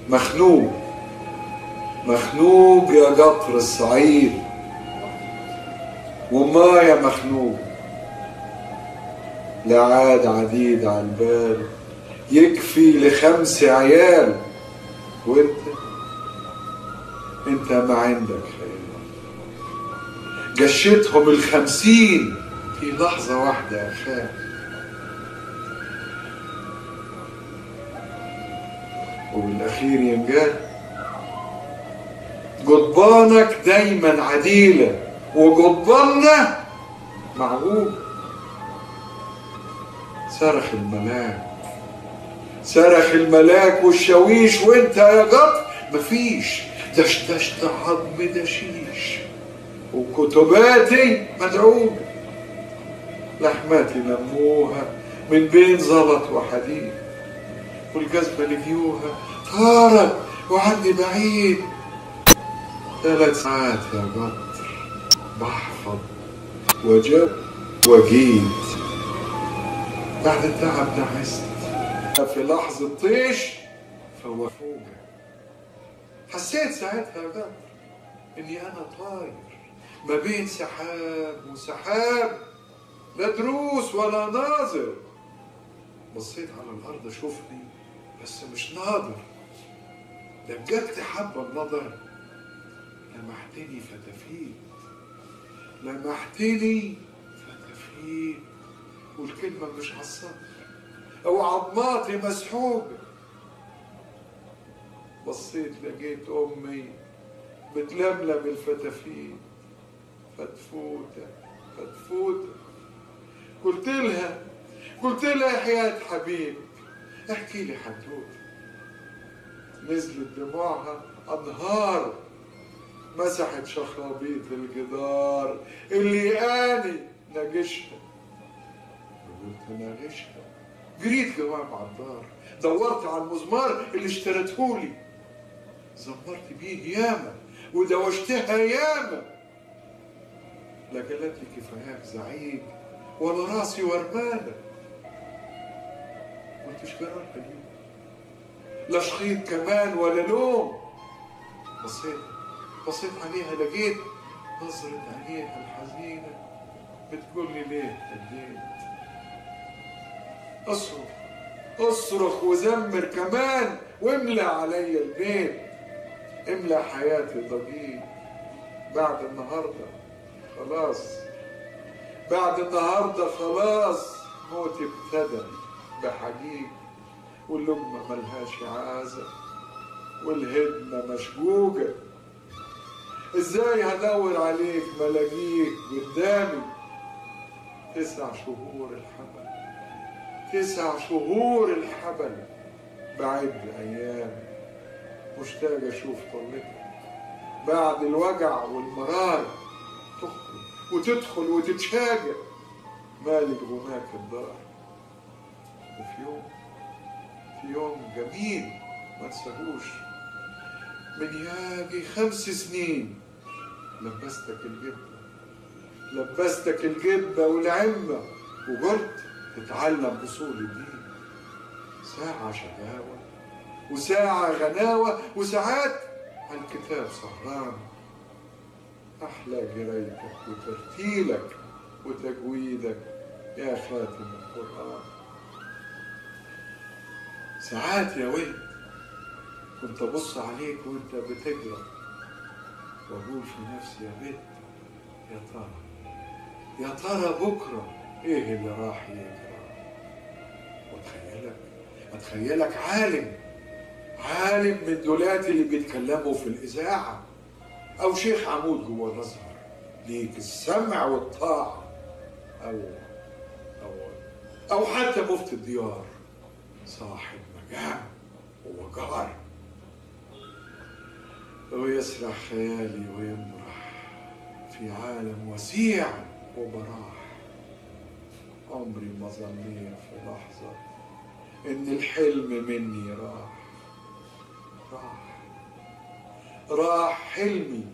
مخنوق مخنوق يا قطر الصعيد، وما يا مخنوق لا عاد عديد على البال يكفي ل5 عيال، وانت ما عندك خيال. قشتهم ال50 في لحظة واحدة يا خال. وبالأخير ينقال قضبانك دايما عديلة وقضباننا معقول. صرخ الملاك والشاويش، وانت يا قطر مفيش. دشدشت عظم دشيش وكتباتي مدعومة، لحماتي لموها من بين زلط وحديد، والجزمة لقيوها طارت وعني بعيد. 3 ساعات يا قطر بحفظ وجب وجيت، بعد التعب نعست في لحظة طيش فوفوجة. حسيت ساعتها يا قطر اني انا طاير ما بين سحاب وسحاب، لا دروس ولا ناظر. بصيت على الارض اشوفني بس مش ناظر، دققت حبة النظر، لمحتني فتفيت، والكلمة مش عالصدر او عظماتي مسحوبة. بصيت لقيت امي بتلملم الفتافيت، فتفوتة. قلت لها يا حياة حبيبي احكي لي حدوته. نزلت دموعها انهار، مسحت شخابيط الجدار اللي اني ناقشها. قلت ناقشها، جريت جواب على الدار، دورت على المزمار اللي اشتريتهولي، زمرت بيه ياما ودوشتها ياما، لا قالت لي كفاياك زعيق ولا راسي ورمانه. وانتش جرالها اليوم لا شخيط كمان ولا لوم. بصيت عليها لقيت نظرة عينيها الحزينة بتقول لي ليه هديت. اصرخ وزمر كمان واملى عليا البيت، املى حياتي ضجيج. بعد النهارده خلاص موتي ابتدى بحقيق، واللقمة ملهاش عازة والهدمة مشقوقة. ازاي هدور عليك ملاقيك قدامي؟ 9 شهور الحبل بعد ايام، مشتاق اشوف طلتك بعد الوجع والمرار، تخرج وتدخل وتتشاجر، مالك غناك الدار. وفي يوم جميل ما تنساهوش، من ياجي 5 سنين لبستك الجبة والعمة، وقلت تتعلم أصول الدين. ساعة شقاوة وساعة غناوة وساعات على الكتاب سهران، أحلى قرايتك وترتيلك وتجويدك يا خاتم القرآن. ساعات يا ولد كنت أبص عليك وأنت بتقرأ وأقول في نفسي يا بنت يا ترى بكرة إيه اللي راح يجرى. وأتخيلك عالم من دولات اللي بيتكلموا في الإذاعة، أو شيخ عمود جوه الأزهر ليك السمع والطاعة، أو حتى مفتي الديار صاحب مجال ووقار. ويسرح خيالي ويمرح في عالم وسيع وبراح. عمري ما ظنيت في لحظة إن الحلم مني راح حلمي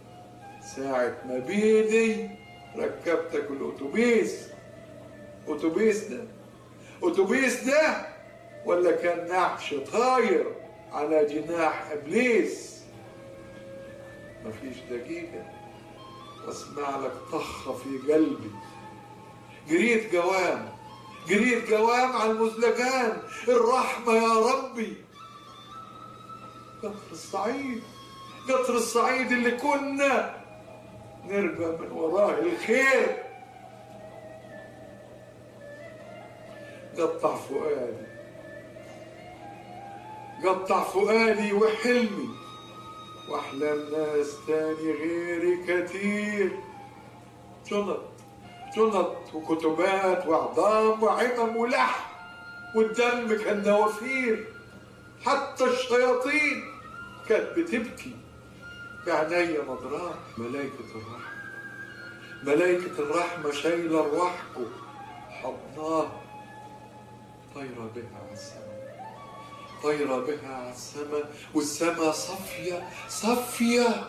ساعة ما بيدي ركبتك الأتوبيس ده ولا كان نعش طاير على جناح إبليس. مفيش دقيقة أسمع لك طخة في قلبي. جريت قوام على المزلقان، الرحمة يا ربي. قطر الصعيد اللي كنا نرجع من وراه الخير. قطع فؤادي وحلمي، واحلام ناس تاني غيري كتير. جنط وكتبات وعظام وعمم ولحم، والدم كان نوافير. حتى الشياطين كانت بتبكي بعينيا مضراه. ملائكة الرحمة شايلة أرواحكم حضناه. طايرة بها على السماء، والسماء صفية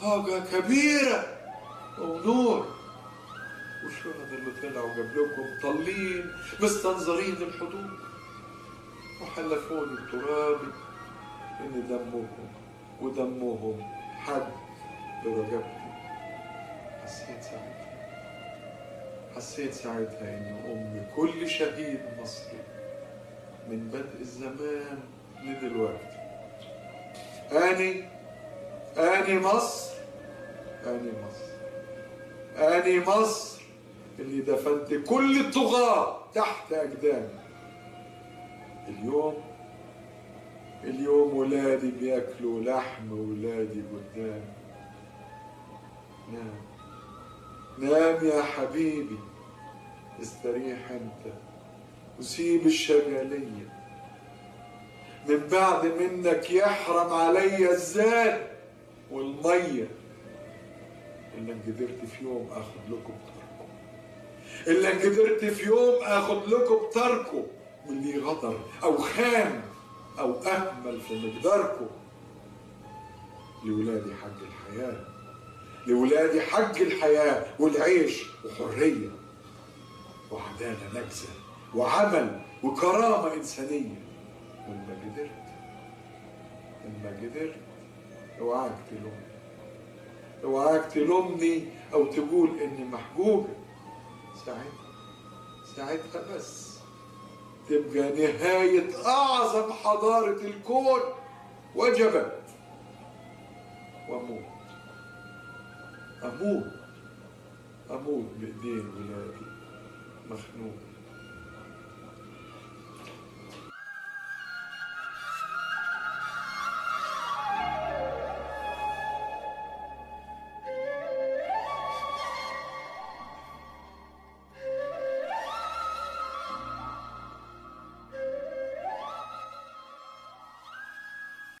طاقة كبيرة ونور. والشهداء اللي طلعوا قبلكم طالين مستنظرين الحدود، وحلفوني بترابي إن دمهم حد برقبتي. حسيت ساعتها إن أمي كل شهيد مصري من بدء الزمان لدلوقتي. أني مصر اللي دفنت كل الطغاة تحت أقدامي. اليوم ولادي بياكلوا لحم ولادي قدامي. نام يا حبيبي، استريح انت وسيب الشغالية. من بعد منك يحرم عليا الزاد والمية. إلا إن قدرت في يوم آخد لكم بتركه، واللي غدر أو خان أو أهمل في مقداركم. لولادي حق الحياة والعيش وحرية وعدالة نجزة وعمل وكرامة إنسانية. وإما قدرت اوعاك تلومني أو تقول إني محجوجة. ساعتها بس تبقى نهاية أعظم حضارة الكون وجبت. وأموت بإيدين ولادي مخنوق.